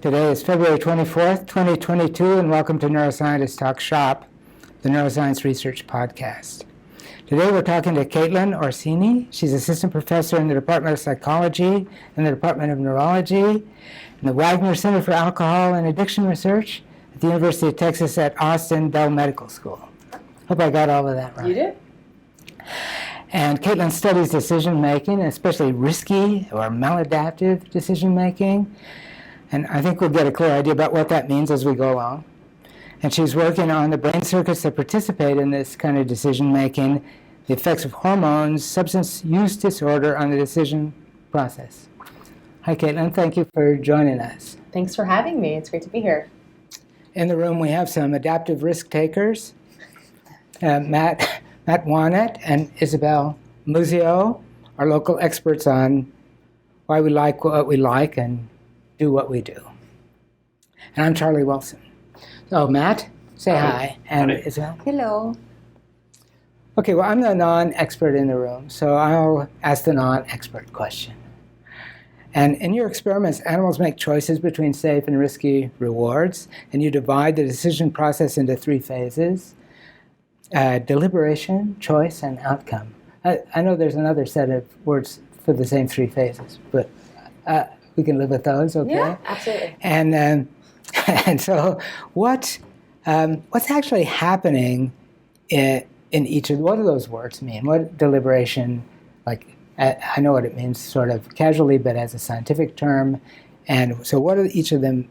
Today is February 24th, 2022, and welcome to Neuroscientists Talk Shop, the Neuroscience Research Podcast. Today we're talking to Caitlin Orsini. She's assistant professor in the Department of Psychology and the Department of Neurology in the Wagner Center for Alcohol and Addiction Research at the University of Texas at Austin Bell Medical School. Hope I got all of that right. You did. And Caitlin studies decision-making, especially risky or maladaptive decision-making. And I think we'll get a clear idea about what that means as we go along. And she's working on the brain circuits that participate in this kind of decision-making, the effects of hormones, substance use disorder on the decision process. Hi, Caitlin. Thank you for joining us. Thanks for having me. It's great to be here. In the room, we have some adaptive risk takers, Matt Wanat and Isabel Muzzio, our local experts on why we like what we like and do what we do. And I'm Charlie Wilson. So Matt, say hi. And Isabel. Hello. Okay, well, I'm the non-expert in the room, so I'll ask the non-expert question. And in your experiments, animals make choices between safe and risky rewards, and you divide the decision process into three phases: deliberation, choice, and outcome. I know there's another set of words for the same three phases, but we can live with those, okay? Yeah, absolutely. And so what's actually happening in each of, what do those words mean? What deliberation, like, I know what it means sort of casually, but as a scientific term. And so what do each of them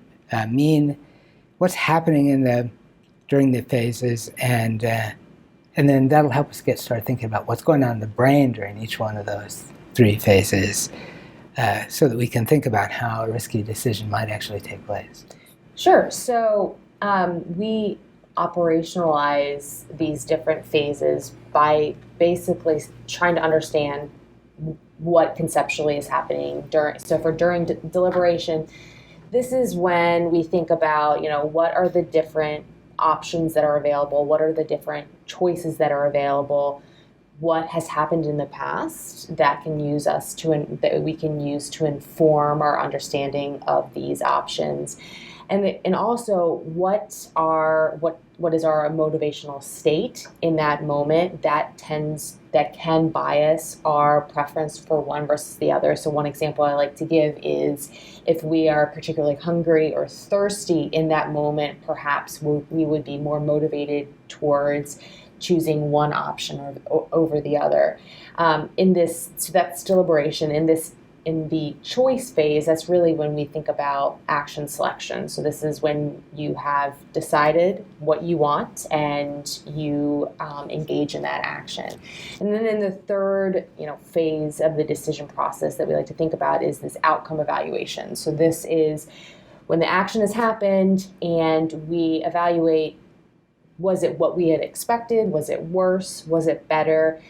mean? What's happening during the phases? And then that'll help us get started thinking about what's going on in the brain during each one of those three phases, so that we can think about how a risky decision might actually take place. Sure. So we operationalize these different phases by basically trying to understand what conceptually is happening during. So for during deliberation, this is when we think about, what are the different options that are available, what are the different choices that are available, what has happened in the past that we can use to inform our understanding of these options, and also what is our motivational state in that moment that can bias our preference for one versus the other. So one example I like to give is if we are particularly hungry or thirsty in that moment, perhaps we would be more motivated towards choosing one option over the other. So that's deliberation. In the choice phase, that's really when we think about action selection. So this is when you have decided what you want and you engage in that action. And then in the third, phase of the decision process that we like to think about is this outcome evaluation. So this is when the action has happened and we evaluate, was it what we had expected? Was it worse? Was it better?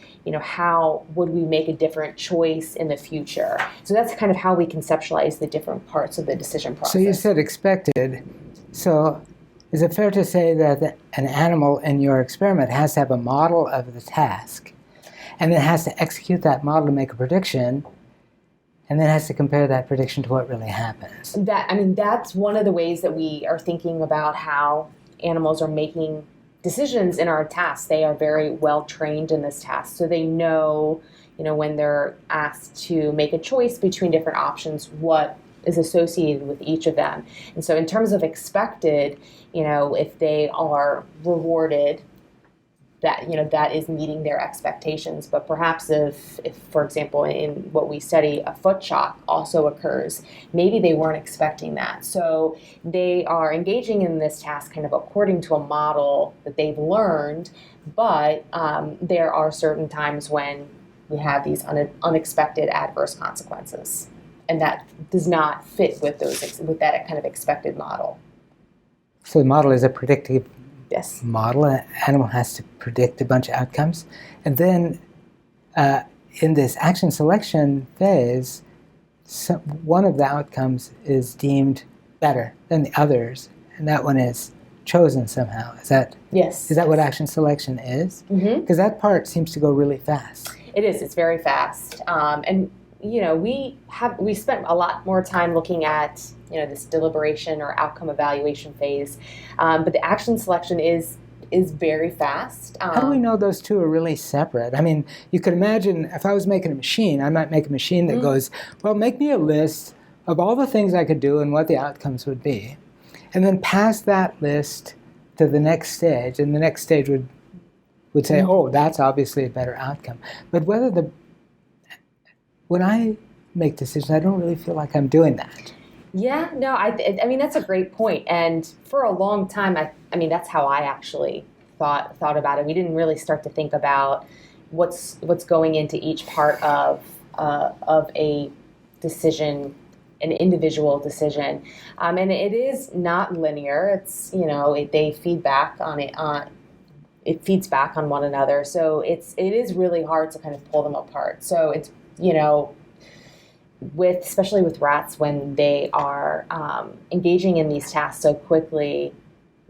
How would we make a different choice in the future? So that's kind of how we conceptualize the different parts of the decision process. So you said expected. So is it fair to say that an animal in your experiment has to have a model of the task, and then has to execute that model to make a prediction, and then has to compare that prediction to what really happens? That's one of the ways that we are thinking about how animals are making decisions in our tasks. They are very well trained in this task, so they know, when they're asked to make a choice between different options, what is associated with each of them. And so in terms of expected, if they are rewarded, that is meeting their expectations. But perhaps if, for example, in what we study, a foot shock also occurs, maybe they weren't expecting that. So they are engaging in this task kind of according to a model that they've learned, but there are certain times when we have these unexpected adverse consequences, and that does not fit with that kind of expected model. So the model is a predictive Yes. model. An animal has to predict a bunch of outcomes. And then in this action selection phase, one of the outcomes is deemed better than the others, and that one is chosen somehow. Yes. Is that what action selection is? Because that part seems to go really fast. It is. It's very fast. And we spent a lot more time looking at, this deliberation or outcome evaluation phase, but the action selection is very fast. How do we know those two are really separate? I mean, you could imagine if I was making a machine, I might make a machine that goes, well, make me a list of all the things I could do and what the outcomes would be, and then pass that list to the next stage, and the next stage would say, oh, that's obviously a better outcome. But when I make decisions, I don't really feel like I'm doing that. Yeah, no, I mean, that's a great point. And for a long time, I mean, that's how I actually thought about it. We didn't really start to think about what's going into each part of a decision, an individual decision. And it is not linear. It's, they feed back on it, it feeds back on one another. So it is really hard to kind of pull them apart. So it's, especially with rats, when they are engaging in these tasks so quickly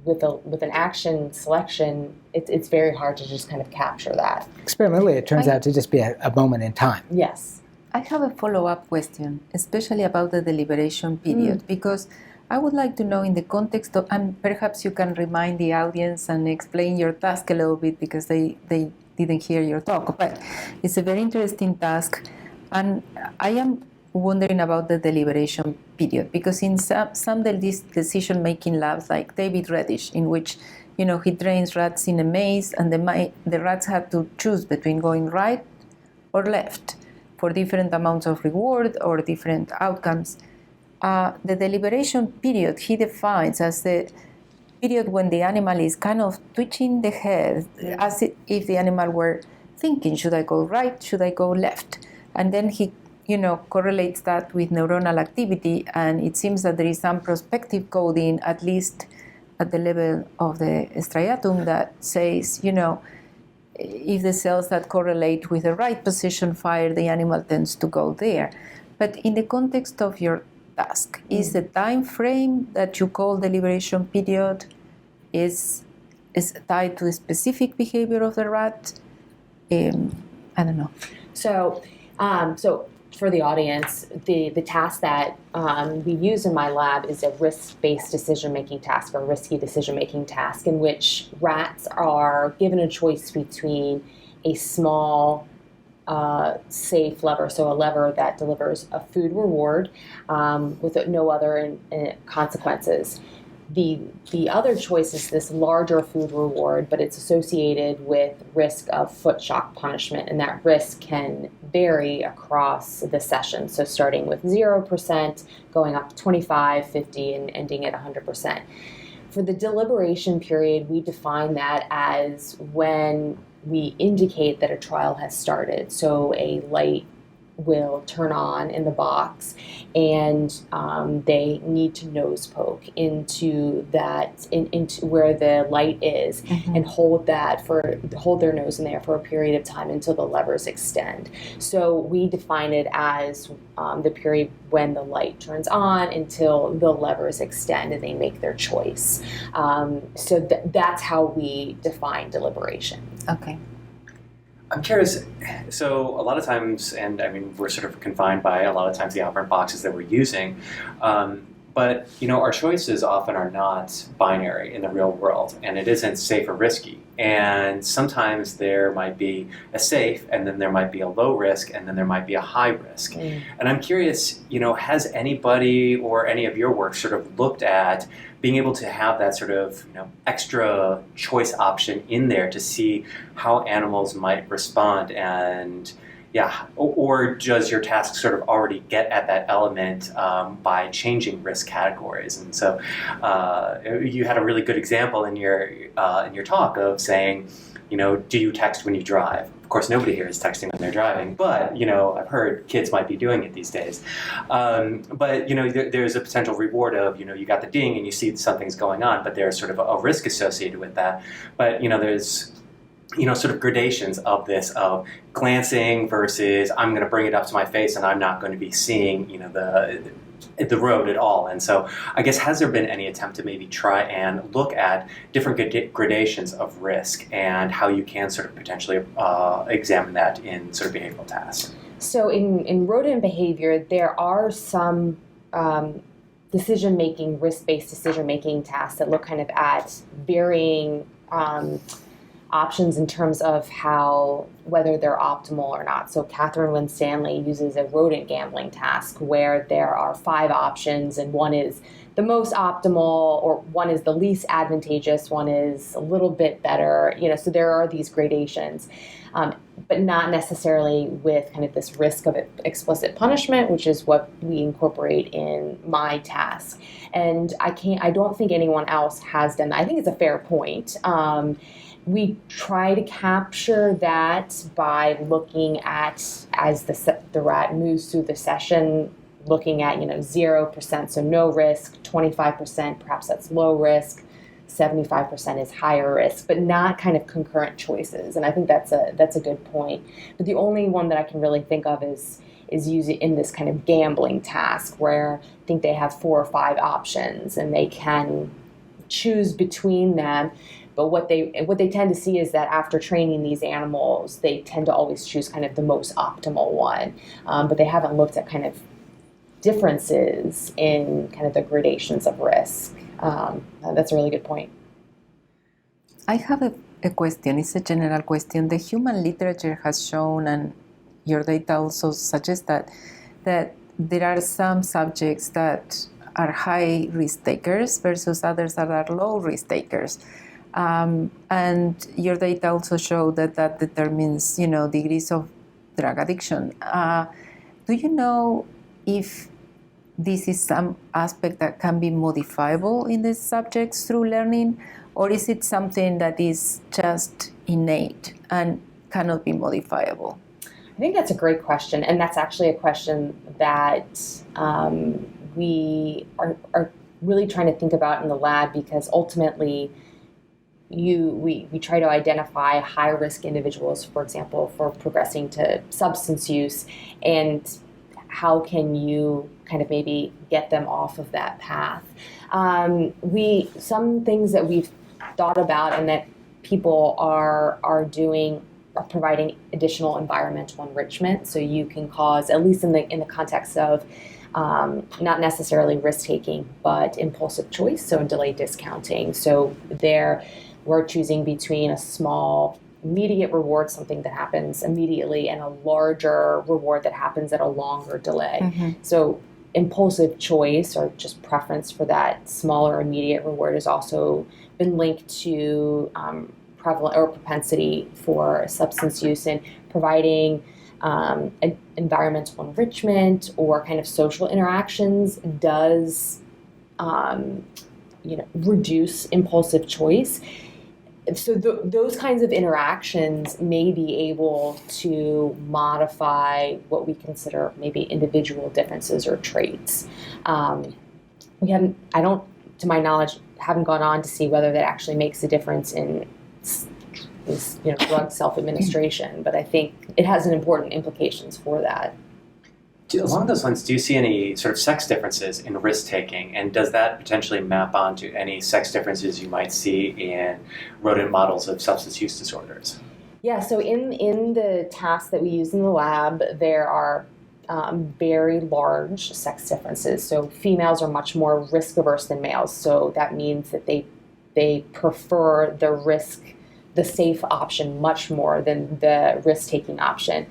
with an action selection, it's very hard to just kind of capture that. Experimentally, it turns out to just be a moment in time. Yes. I have a follow-up question, especially about the deliberation period, because I would like to know in the context of, and perhaps you can remind the audience and explain your task a little bit because they didn't hear your talk, but it's a very interesting task. And I am wondering about the deliberation period, because in some of these decision-making labs, like David Reddish, in which he trains rats in a maze, and the rats have to choose between going right or left for different amounts of reward or different outcomes. The deliberation period he defines as the period when the animal is kind of twitching the head, as if the animal were thinking, should I go right, should I go left? And then he correlates that with neuronal activity, and it seems that there is some prospective coding, at least at the level of the striatum, that says, if the cells that correlate with the right position fire, the animal tends to go there. But in the context of your task, is the time frame that you call deliberation period is tied to a specific behavior of the rat? I don't know. So for the audience, the task that we use in my lab is a risk-based decision-making task, or risky decision-making task, in which rats are given a choice between a small, safe lever, so a lever that delivers a food reward with no other consequences. The other choice is this larger food reward, but it's associated with risk of foot shock punishment, and that risk can vary across the session. So starting with 0%, going up to 25, 50, and ending at 100%. For the deliberation period, we define that as when we indicate that a trial has started. So a light will turn on in the box, and they need to nose poke into where the light is, and hold their nose in there for a period of time until the levers extend. So we define it as the period when the light turns on until the levers extend and they make their choice. So that's how we define deliberation. Okay. I'm curious, so a lot of times, and I mean, we're sort of confined by a lot of times the operant boxes that we're using, but our choices often are not binary in the real world, and it isn't safe or risky. And sometimes there might be a safe, and then there might be a low risk, and then there might be a high risk. And I'm curious, has anybody or any of your work sort of looked at being able to have that sort of extra choice option in there to see how animals might respond, and or does your task sort of already get at that element by changing risk categories? And so you had a really good example in your talk of saying, do you text when you drive? Of course, nobody here is texting when they're driving, but I've heard kids might be doing it these days. But there's a potential reward of you got the ding and you see something's going on, but there's sort of a risk associated with that. But there's sort of gradations of this, of glancing versus I'm going to bring it up to my face and I'm not going to be seeing the road at all. And so I guess, has there been any attempt to maybe try and look at different gradations of risk and how you can sort of potentially examine that in sort of behavioral tasks? So in rodent behavior, there are some decision-making, risk-based decision-making tasks that look kind of at varying options in terms of whether they're optimal or not. So Catherine Winstanley uses a rodent gambling task where there are 5 options, and one is the most optimal, or one is the least advantageous, one is a little bit better. So there are these gradations, but not necessarily with kind of this risk of explicit punishment, which is what we incorporate in my task. And I don't think anyone else has done that. I think it's a fair point. We try to capture that by looking at, as the rat moves through the session, looking at 0%, so no risk, 25%, perhaps that's low risk, 75% is higher risk, but not kind of concurrent choices. And I think that's a good point. But the only one that I can really think of is using in this kind of gambling task, where I think they have 4 or 5 options and they can choose between them. But what they tend to see is that after training these animals, they tend to always choose kind of the most optimal one. But they haven't looked at kind of differences in kind of the gradations of risk. That's a really good point. I have a question. It's a general question. The human literature has shown, and your data also suggests that there are some subjects that are high risk takers versus others that are low risk takers. And your data also show that determines, degrees of drug addiction. Do you know if this is some aspect that can be modifiable in the subjects through learning, or is it something that is just innate and cannot be modifiable? I think that's a great question, and that's actually a question that we are really trying to think about in the lab, because ultimately we try to identify high-risk individuals, for example, for progressing to substance use, and how can you kind of maybe get them off of that path. Some things that we've thought about and that people are providing additional environmental enrichment. So you can cause, at least in the context of not necessarily risk-taking, but impulsive choice, so delayed discounting. So there we're choosing between a small immediate reward, something that happens immediately, and a larger reward that happens at a longer delay. Mm-hmm. So impulsive choice, or just preference for that smaller immediate reward, has also been linked to prevalent or propensity for substance use, and providing environmental enrichment or kind of social interactions does reduce impulsive choice. So those kinds of interactions may be able to modify what we consider maybe individual differences or traits. To my knowledge, haven't gone on to see whether that actually makes a difference in drug self-administration, but I think it has an important implications for that. Along those lines, do you see any sort of sex differences in risk-taking, and does that potentially map onto any sex differences you might see in rodent models of substance use disorders? Yeah, so in the tasks that we use in the lab, there are very large sex differences. So females are much more risk-averse than males, so that means that they prefer the safe option much more than the risk-taking option.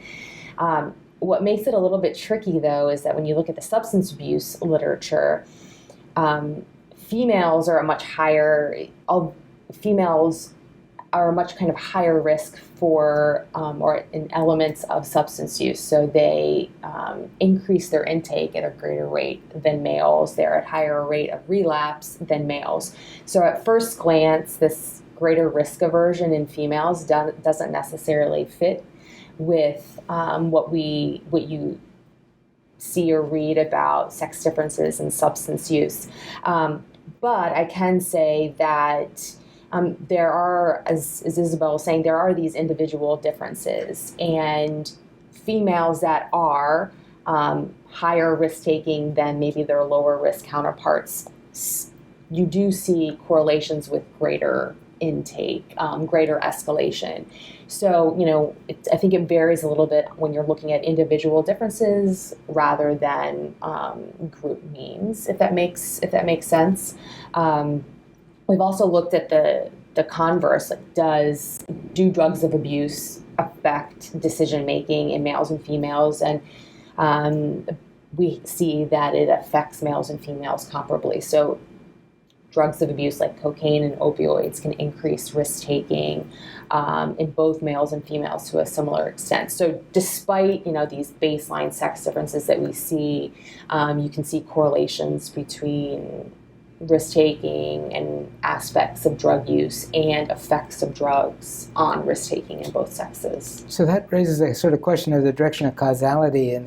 What makes it a little bit tricky, though, is that when you look at the substance abuse literature, females are a much kind of higher risk for or in elements of substance use. So they increase their intake at a greater rate than males. They're at higher rate of relapse than males. So at first glance, this greater risk aversion in females doesn't necessarily fit with what you see or read about sex differences in substance use. But I can say that there are, as Isabel was saying, there are these individual differences, and females that are higher risk-taking than maybe their lower risk counterparts, you do see correlations with greater intake, greater escalation. So, I think it varies a little bit when you're looking at individual differences rather than group means, if that makes sense. We've also looked at the converse, like do drugs of abuse affect decision making in males and females? And we see that it affects males and females comparably. So drugs of abuse like cocaine and opioids can increase risk-taking in both males and females to a similar extent. So despite, these baseline sex differences that we see, you can see correlations between risk-taking and aspects of drug use and effects of drugs on risk-taking in both sexes. So that raises a sort of question of the direction of causality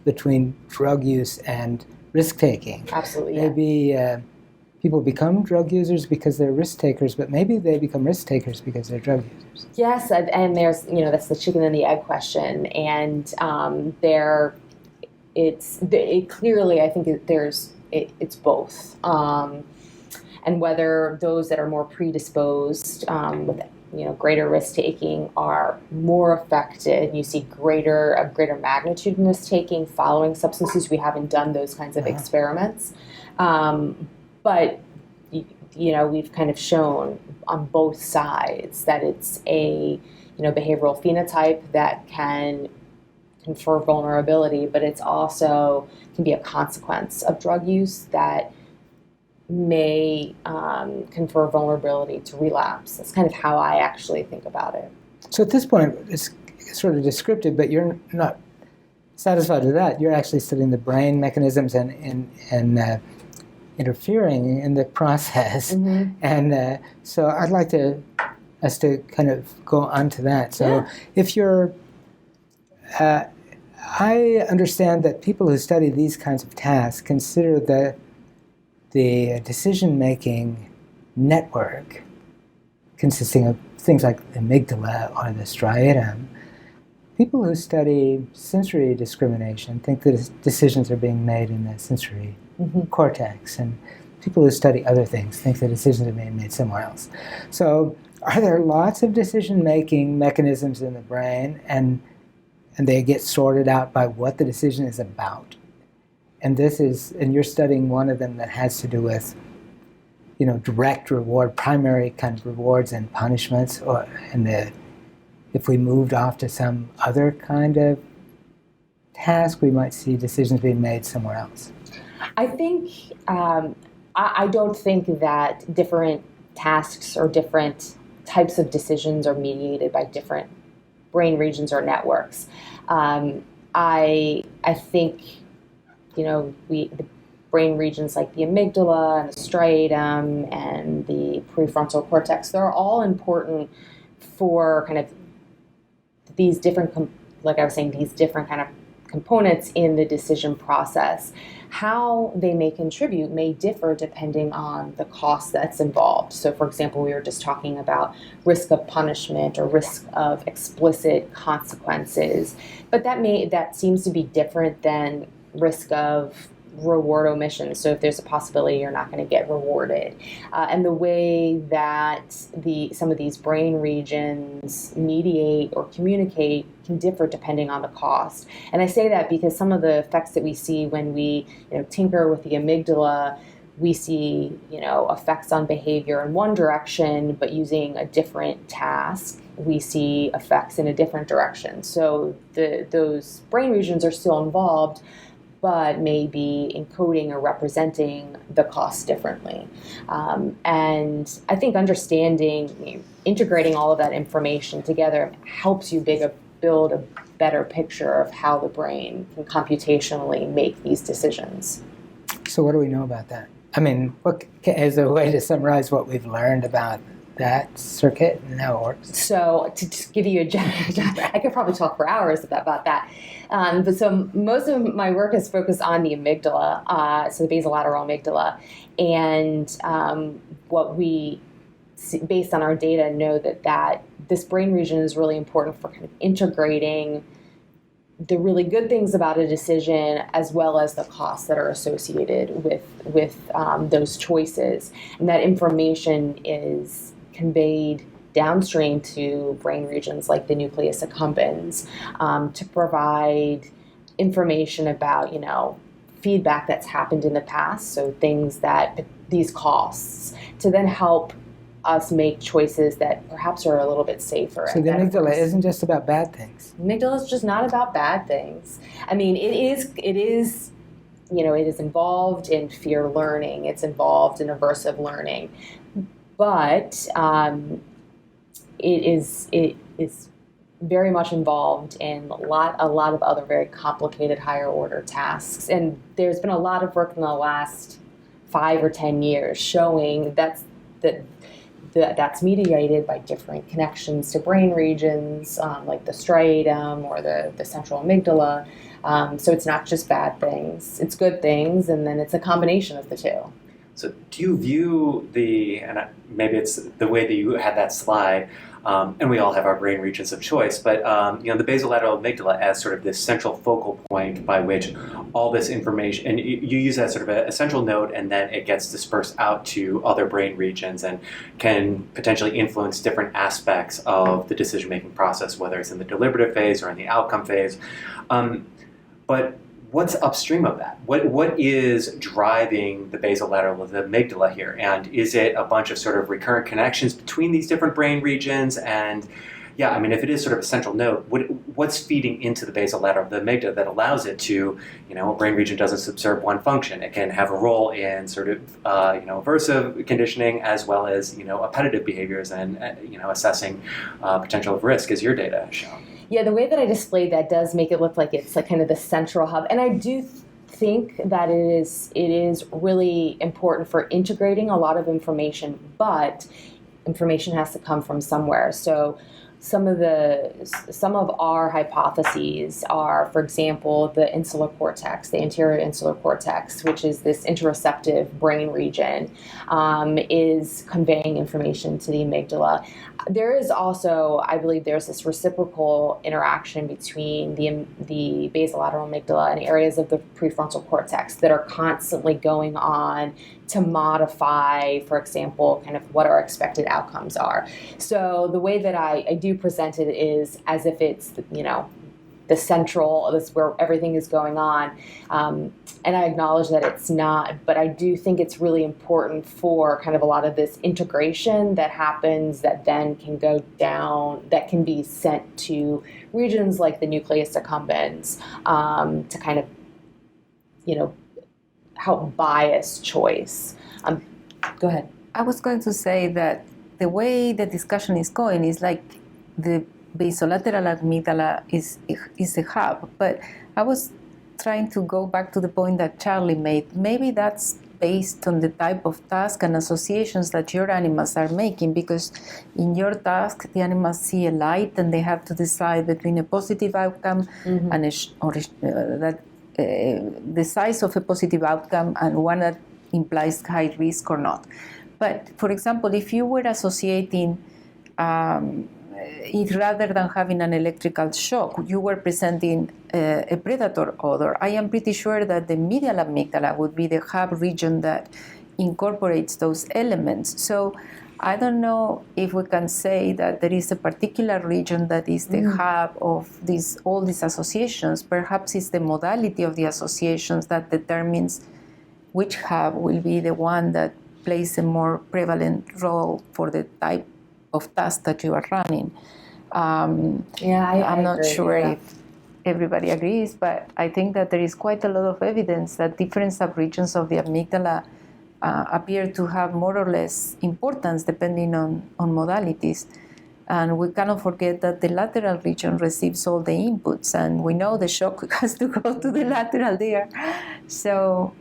between drug use and risk-taking. Absolutely, Maybe people become drug users because they're risk takers, but maybe they become risk takers because they're drug users. Yes, and there's that's the chicken and the egg question, and clearly I think it's both, and whether those that are more predisposed with greater risk taking are more affected. You see a greater magnitude in risk taking following substances. We haven't done those kinds of experiments. But, we've kind of shown on both sides that it's a, behavioral phenotype that can confer vulnerability, but it's also can be a consequence of drug use that may confer vulnerability to relapse. That's kind of how I actually think about it. So at this point, it's sort of descriptive, but you're not satisfied with that. You're actually studying the brain mechanisms and interfering in the process. Mm-hmm. And so I'd like us to kind of go on to that. So if you're, I understand that people who study these kinds of tasks consider the decision-making network consisting of things like the amygdala or the striatum. People who study sensory discrimination think that decisions are being made in the sensory cortex, and people who study other things think that decisions are being made somewhere else. So are there lots of decision-making mechanisms in the brain, and they get sorted out by what the decision is about? And you're studying one of them that has to do with, direct reward, primary kind of rewards and punishments, if we moved off to some other kind of task, we might see decisions being made somewhere else. I think, I don't think that different tasks or different types of decisions are mediated by different brain regions or networks. I think, the brain regions like the amygdala and the striatum and the prefrontal cortex, they're all important for kind of these different, like I was saying, these different kind of components in the decision process. How they may contribute may differ depending on the cost that's involved. So, for example, we were just talking about risk of punishment or risk of explicit consequences, but that seems to be different than risk of reward omission. So if there's a possibility you're not going to get rewarded, and the way that some of these brain regions mediate or communicate can differ depending on the cost. And I say that because some of the effects that we see when we tinker with the amygdala, we see effects on behavior in one direction, but using a different task, we see effects in a different direction. So those brain regions are still involved, but may be encoding or representing the cost differently. And I think understanding, integrating all of that information together helps you build a better picture of how the brain can computationally make these decisions. So what do we know about that? I mean, what is a way to summarize what we've learned about that circuit and how it works? So to just give you I could probably talk for hours about that. But so most of my work is focused on the amygdala, so the basolateral amygdala, and what we, based on our data, know that this brain region is really important for kind of integrating the really good things about a decision as well as the costs that are associated with those choices. And that information conveyed downstream to brain regions like the nucleus accumbens, to provide information about, feedback that's happened in the past, so things that these costs, to then help us make choices that perhaps are a little bit safer. So the amygdala isn't just about bad things. Amygdala is just not about bad things. I mean, it is, it is involved in fear learning. It's involved in aversive learning, but it is very much involved in a lot of other very complicated higher order tasks. And there's been a lot of work in the last 5 or 10 years showing that's mediated by different connections to brain regions, like the striatum or the central amygdala. So it's not just bad things, it's good things, and then it's a combination of the two. So do you view and maybe it's the way that you had that slide, and we all have our brain regions of choice, but the basolateral amygdala as sort of this central focal point by which all this information, and you use that sort of a central node, and then it gets dispersed out to other brain regions and can potentially influence different aspects of the decision-making process, whether it's in the deliberative phase or in the outcome phase. But what's upstream of that? What is driving the basolateral of the amygdala here? And is it a bunch of sort of recurrent connections between these different brain regions? And yeah, I mean, if it is sort of a central node, what's feeding into the basolateral of the amygdala that allows it to, a brain region doesn't subserve one function. It can have a role in sort of, aversive conditioning as well as, appetitive behaviors and, assessing potential of risk, as your data has shown. Yeah, the way that I displayed that does make it look like it's like kind of the central hub. And I do think that it is really important for integrating a lot of information, but information has to come from somewhere. So some of our hypotheses are, for example, the insular cortex, the anterior insular cortex, which is this interoceptive brain region, is conveying information to the amygdala. There is also, I believe, there's this reciprocal interaction between the basolateral amygdala and areas of the prefrontal cortex that are constantly going on to modify, for example, kind of what our expected outcomes are. So the way that I do present it is as if it's, the central, this where everything is going on. And I acknowledge that it's not, but I do think it's really important for kind of a lot of this integration that happens that then can go down, that can be sent to regions like the nucleus accumbens, to kind of, help bias choice. Go ahead. I was going to say that the way the discussion is going is like the basolateral amygdala is a hub, but I was trying to go back to the point that Charlie made. Maybe that's based on the type of task and associations that your animals are making, because in your task, the animals see a light and they have to decide between a positive outcome and the size of a positive outcome and one that implies high risk or not. But for example, if you were associating it rather than having an electrical shock, you were presenting a predator odor, I am pretty sure that the medial amygdala would be the hub region that incorporates those elements. So I don't know if we can say that there is a particular region that is the hub of all these associations. Perhaps it's the modality of the associations that determines which hub will be the one that plays a more prevalent role for the type of task that you are running. I'm not sure if everybody agrees, but I think that there is quite a lot of evidence that different subregions of the amygdala appear to have more or less importance depending on modalities. And we cannot forget that the lateral region receives all the inputs, and we know the shock has to go to the lateral there. So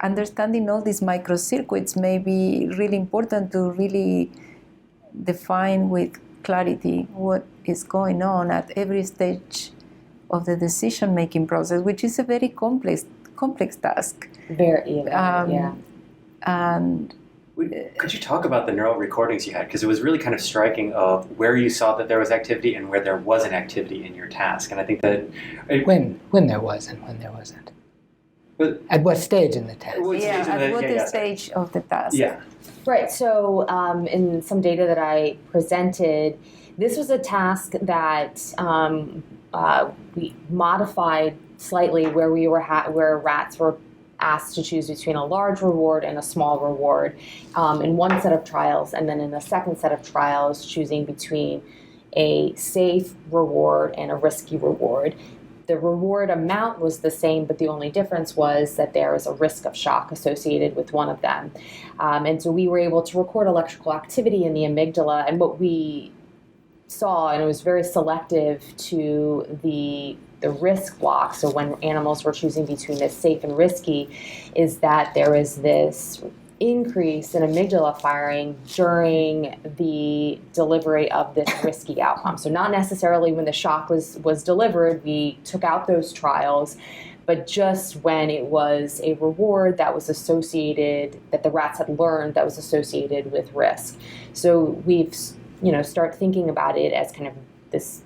understanding all these microcircuits may be really important to really define with clarity what is going on at every stage of the decision-making process, which is a very complex task. Very, yeah. And could you talk about the neural recordings you had? Because it was really kind of striking of where you saw that there was activity and where there wasn't activity in your task. And I think that when there was and when there wasn't. But At what stage in the task? What Yeah, stage of at the- what yeah, yeah, stage of the task? yeah. Right. So, in some data that I presented, this was a task that we modified slightly, where where rats were asked to choose between a large reward and a small reward in one set of trials, and then in the second set of trials, choosing between a safe reward and a risky reward. The reward amount was the same, but the only difference was that there is a risk of shock associated with one of them. And so we were able to record electrical activity in the amygdala, and what we saw, and it was very selective to the risk block, so when animals were choosing between this safe and risky, is that there is this increase in amygdala firing during the delivery of this risky outcome. So not necessarily when the shock was delivered, we took out those trials, but just when it was a reward that was associated, that the rats had learned that was associated with risk. So we've, start thinking about it as kind of this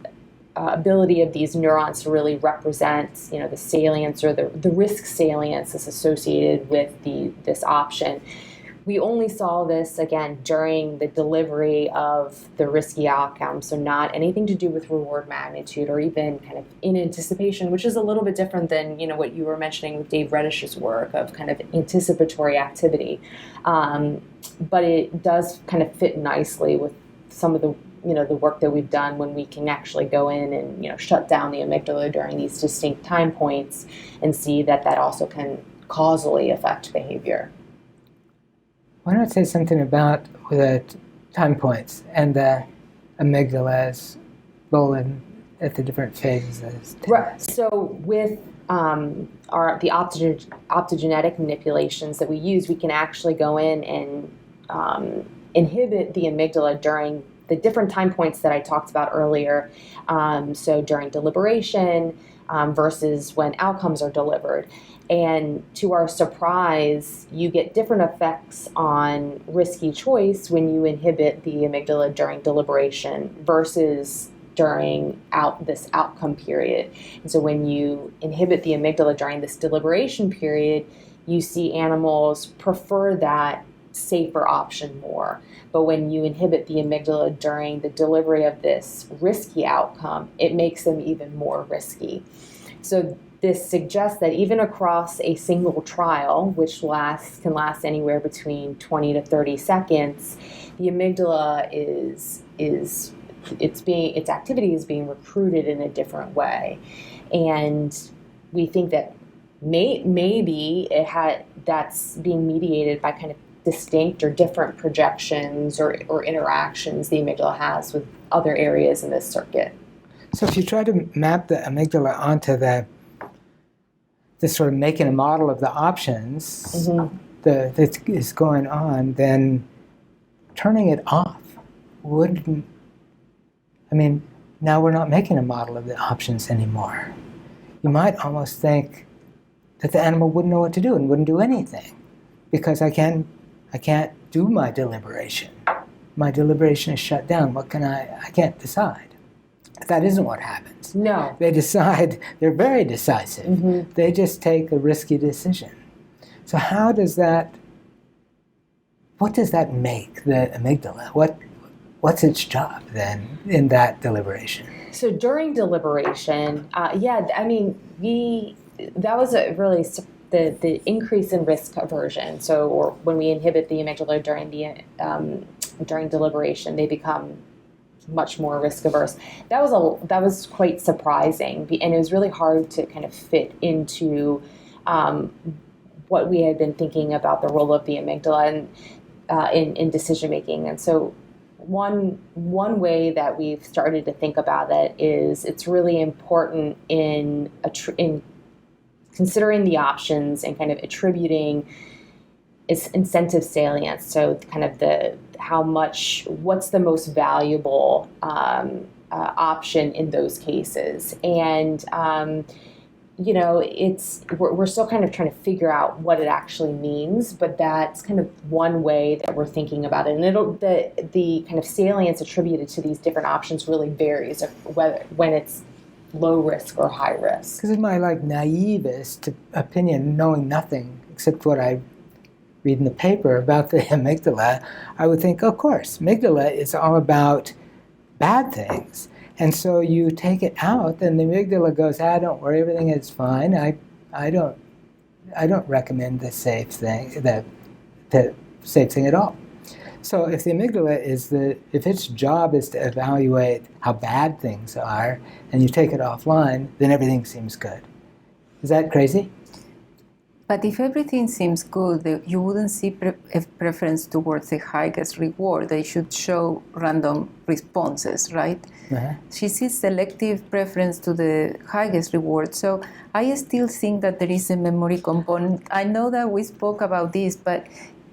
ability of these neurons to really represent, the salience or the risk salience is associated with this option. We only saw this, again, during the delivery of the risky outcome, so not anything to do with reward magnitude or even kind of in anticipation, which is a little bit different than, what you were mentioning with Dave Reddish's work of kind of anticipatory activity. But it does kind of fit nicely with some of the the work that we've done when we can actually go in and, shut down the amygdala during these distinct time points and see that also can causally affect behavior. Why not say something about the time points and the amygdala's role at the different phases? Right. So with the optogenetic manipulations that we use, we can actually go in and inhibit the amygdala during the different time points that I talked about earlier. So during deliberation versus when outcomes are delivered. And to our surprise, you get different effects on risky choice when you inhibit the amygdala during deliberation versus during this outcome period. And so when you inhibit the amygdala during this deliberation period, you see animals prefer that safer option more. But when you inhibit the amygdala during the delivery of this risky outcome, it makes them even more risky. So this suggests that even across a single trial, which can last anywhere between 20 to 30 seconds, the amygdala its activity is being recruited in a different way. And we think that maybe that's being mediated by kind of distinct or different projections or interactions the amygdala has with other areas in this circuit. So if you try to map the amygdala onto this sort of making a model of the options that is going on, then turning it off wouldn't, now we're not making a model of the options anymore. You might almost think that the animal wouldn't know what to do and wouldn't do anything because I can't do my deliberation. My deliberation is shut down. I can't decide. That isn't what happens. No. They decide, they're very decisive. Mm-hmm. They just take a risky decision. So what does that make the amygdala? What's its job then in that deliberation? So during deliberation, that was the increase in risk aversion. So, or when we inhibit the amygdala during deliberation, they become much more risk averse. That was quite surprising, and it was really hard to kind of fit into what we had been thinking about the role of the amygdala in decision making. And so one way that we've started to think about it is it's really important in considering the options and kind of attributing its incentive salience. So kind of what's the most valuable option in those cases. And, we're still kind of trying to figure out what it actually means, but that's kind of one way that we're thinking about it. And the kind of salience attributed to these different options really varies when it's low risk or high risk. Because in my naivest opinion, knowing nothing except what I read in the paper about the amygdala, I would think, of course, amygdala is all about bad things. And so you take it out, and the amygdala goes, don't worry, everything is fine. I don't recommend the safe thing, the safe thing at all. So if the amygdala if its job is to evaluate how bad things are, and you take it offline, then everything seems good. Is that crazy? But if everything seems good, you wouldn't see a preference towards the highest reward. They should show random responses, right? Uh-huh. She sees selective preference to the highest reward. So I still think that there is a memory component. I know that we spoke about this, but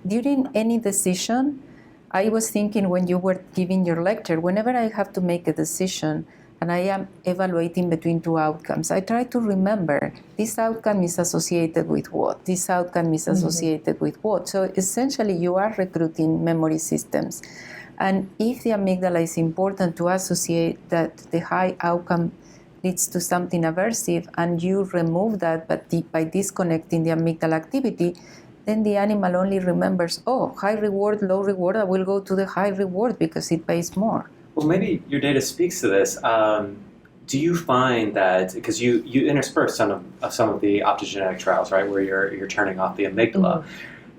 during any decision, I was thinking when you were giving your lecture, whenever I have to make a decision, and I am evaluating between two outcomes, I try to remember this outcome is associated with what, this outcome is associated with what. So essentially you are recruiting memory systems. And if the amygdala is important to associate that the high outcome leads to something aversive, and you remove that by disconnecting the amygdala activity, then the animal only remembers, high reward, low reward, I will go to the high reward because it pays more. Well, maybe your data speaks to this. Do you find that, because you intersperse some of the optogenetic trials, right, where you're turning off the amygdala,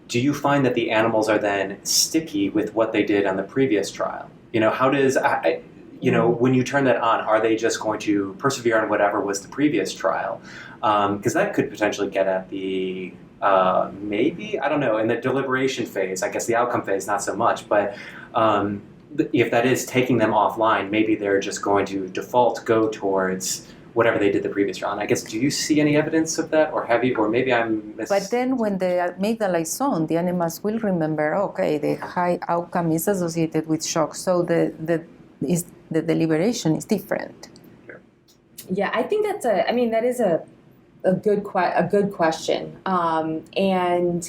do you find that the animals are then sticky with what they did on the previous trial? How does, when you turn that on, are they just going to persevere on whatever was the previous trial? Because that could potentially get at the, maybe, I don't know, in the deliberation phase, I guess the outcome phase, not so much, but if that is taking them offline, maybe they're just going to default go towards whatever they did the previous round. I guess, do you see any evidence of that, or have you, or maybe But then when the amygdala is on, the animals will remember, okay, the high outcome is associated with shock, so the deliberation is different. Yeah, I think that is a good question. And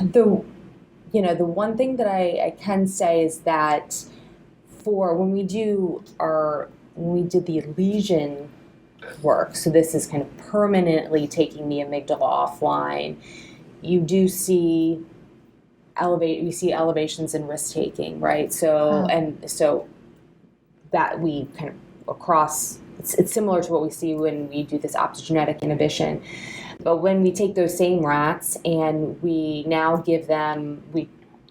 the one thing that I can say is that when we did the lesion work, so this is kind of permanently taking the amygdala offline, you do see elevations in risk taking, right? So so that we kind of across, it's similar to what we see when we do this optogenetic inhibition. But when we take those same rats and we now give them,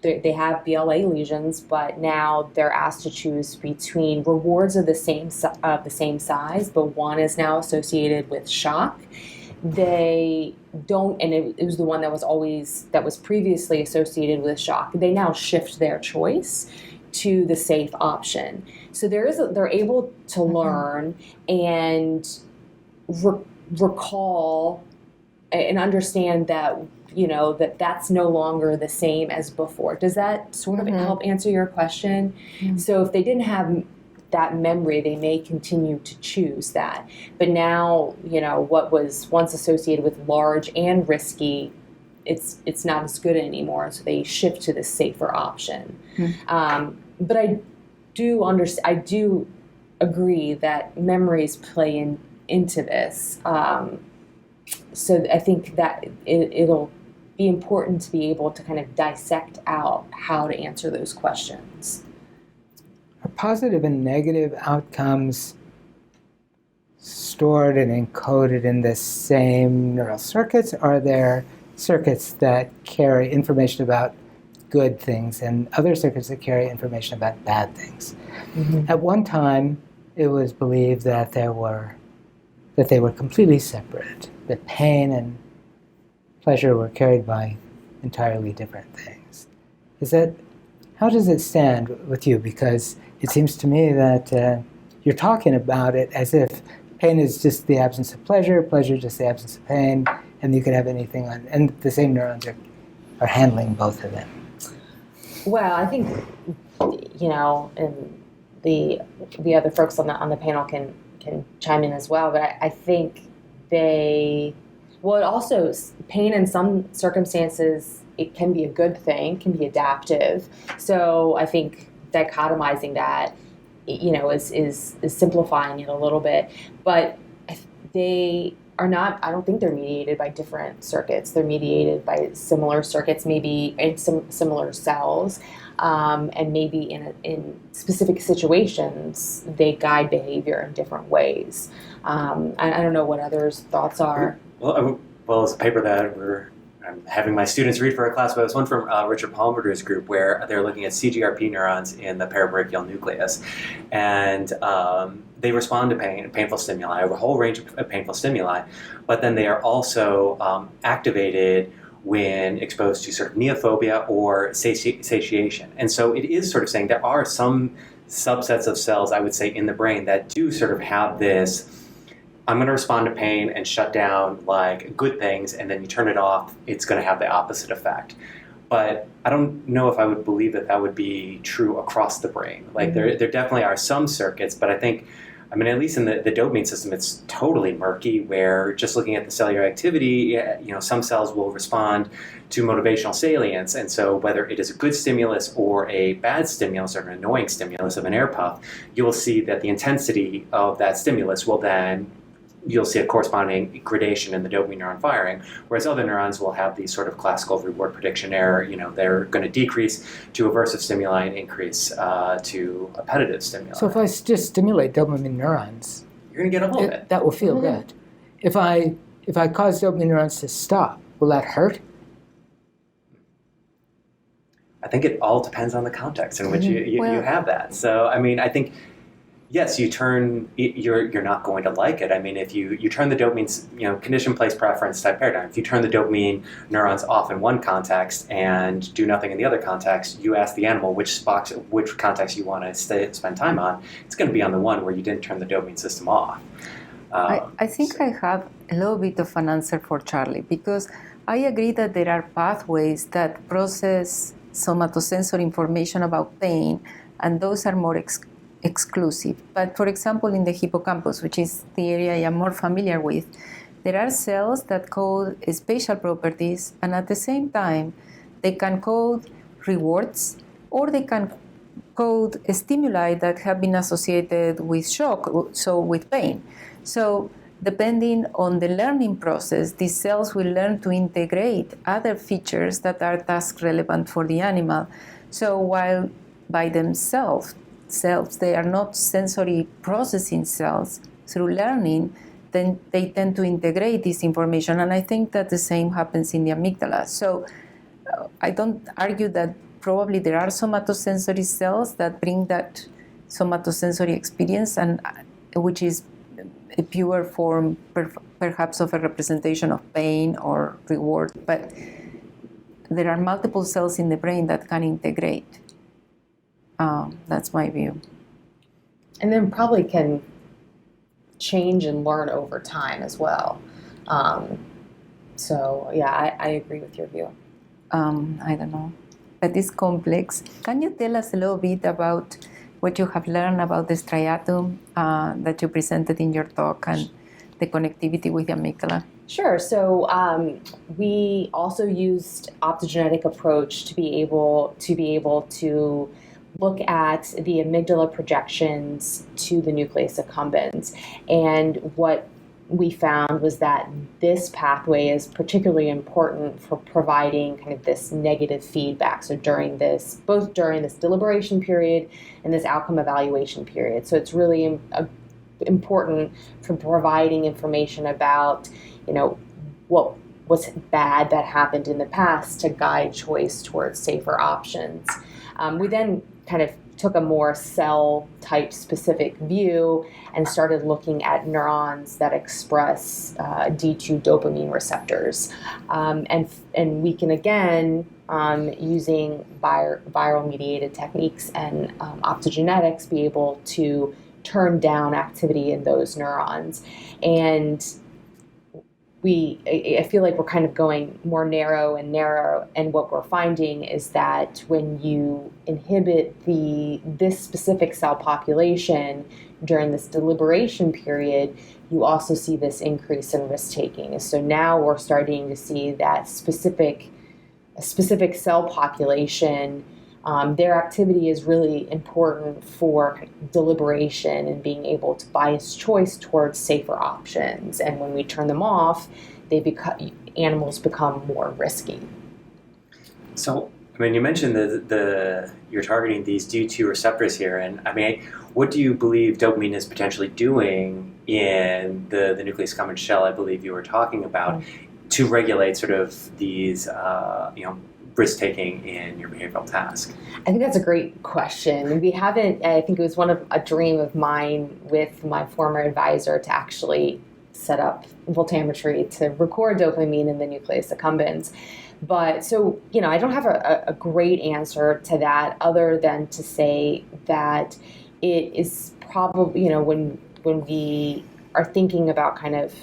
they have BLA lesions, but now they're asked to choose between rewards of the same size, but one is now associated with shock. They don't, and it was the one that was previously associated with shock. They now shift their choice to the safe option. So they're able to learn and recall and understand that, that's no longer the same as before. Does that sort of help answer your question? So if they didn't have that memory, they may continue to choose that. But now, what was once associated with large and risky, it's not as good anymore. So they shift to the safer option. But I do agree that memories play into this. So I think that it'll be important to be able to kind of dissect out how to answer those questions. Are positive and negative outcomes stored and encoded in the same neural circuits? Are there circuits that carry information about good things and other circuits that carry information about bad things? At one time, it was believed that they were completely separate, that pain and pleasure were carried by entirely different things. How does it stand with you? Because it seems to me that you're talking about it as if pain is just the absence of pleasure, pleasure just the absence of pain, and you could have anything and the same neurons are handling both of them. Well, I think, and the other folks on the panel can chime in as well, but I think also pain in some circumstances, it can be a good thing, can be adaptive. So I think dichotomizing that, is simplifying it a little bit, but they are not. I don't think they're mediated by different circuits. They're mediated by similar circuits, maybe in some similar cells, and maybe in specific situations they guide behavior in different ways. I don't know what others' thoughts are. Well, it's a paper that I'm having my students read for a class, but it's one from Richard Palmer's group where they're looking at CGRP neurons in the parabrachial nucleus, and they respond to painful stimuli, a whole range of painful stimuli, but then they are also activated when exposed to sort of neophobia or satiation. And so it is sort of saying there are some subsets of cells, I would say, in the brain that do sort of have this, I'm going to respond to pain and shut down like good things, and then you turn it off, it's going to have the opposite effect. But I don't know if I would believe that would be true across the brain. Like there definitely are some circuits, but I think, at least in the dopamine system, it's totally murky, where just looking at the cellular activity, some cells will respond to motivational salience. And so whether it is a good stimulus or a bad stimulus or an annoying stimulus of an air puff, you will see that the intensity of that stimulus will then, you'll see a corresponding gradation in the dopamine neuron firing, whereas other neurons will have the sort of classical reward prediction error. They're going to decrease to aversive stimuli and increase to appetitive stimuli. So if I just stimulate dopamine neurons, you're going to get a little bit. That will feel good. If I cause dopamine neurons to stop, will that hurt? I think it all depends on the context in which you have that. So, I think, yes, you're not going to like it. If you turn the dopamine, condition, place, preference type paradigm, if you turn the dopamine neurons off in one context and do nothing in the other context, you ask the animal which context you want to spend time on, it's going to be on the one where you didn't turn the dopamine system off. I think I have a little bit of an answer for Charlie, because I agree that there are pathways that process somatosensory information about pain, and those are more exclusive. But for example, in the hippocampus, which is the area I am more familiar with, there are cells that code spatial properties, and at the same time, they can code rewards, or they can code stimuli that have been associated with shock, so with pain. So depending on the learning process, these cells will learn to integrate other features that are task relevant for the animal. So while by themselves, they are not sensory processing cells, through learning, then they tend to integrate this information. And I think that the same happens in the amygdala. So I don't argue that probably there are somatosensory cells that bring that somatosensory experience, and which is a pure form perhaps of a representation of pain or reward. But there are multiple cells in the brain that can integrate. That's my view. And then probably can change and learn over time as well. So yeah, I agree with your view. I don't know, but it's complex. Can you tell us a little bit about what you have learned about the striatum that you presented in your talk, and the connectivity with the amygdala? Sure. So we also used optogenetic approach to be able to look at the amygdala projections to the nucleus accumbens. And what we found was that this pathway is particularly important for providing kind of this negative feedback. So both during this deliberation period and this outcome evaluation period. So it's really important for providing information about, what was bad that happened in the past to guide choice towards safer options. We then kind of took a more cell type specific view and started looking at neurons that express D2 dopamine receptors. And we can again, using viral mediated techniques and optogenetics, be able to turn down activity in those neurons. And I feel like we're kind of going more narrow, and what we're finding is that when you inhibit this specific cell population during this deliberation period, you also see this increase in risk-taking. So now we're starting to see that a specific cell population their activity is really important for deliberation and being able to bias choice towards safer options. And when we turn them off, animals become more risky. So, I mean, you mentioned you're targeting these D2 receptors here, and I mean, what do you believe dopamine is potentially doing in the nucleus accumbens shell? I believe you were talking about to regulate sort of these, risk taking in your behavioral task. I think that's a great question. We haven't. I think it was a dream of mine with my former advisor to actually set up voltammetry to record dopamine in the nucleus accumbens. But so, I don't have a great answer to that other than to say that it is probably, when we are thinking about kind of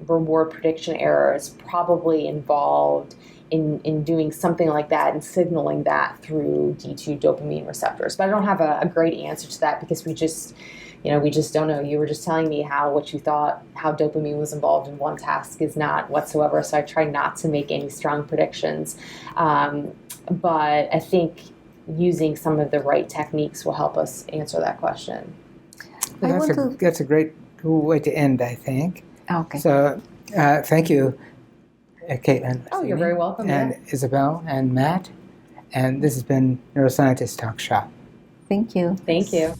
reward prediction errors, probably involved in doing something like that and signaling that through D2 dopamine receptors. But I don't have a great answer to that because we just don't know. You were just telling me what you thought, how dopamine was involved in one task is not whatsoever. So I try not to make any strong predictions. But I think using some of the right techniques will help us answer that question. That's a great way to end, I think. Okay. So thank you, Caitlin. Oh, you're very welcome. And Isabel and Matt. And this has been Neuroscientists Talk Shop. Thank you. Thank you.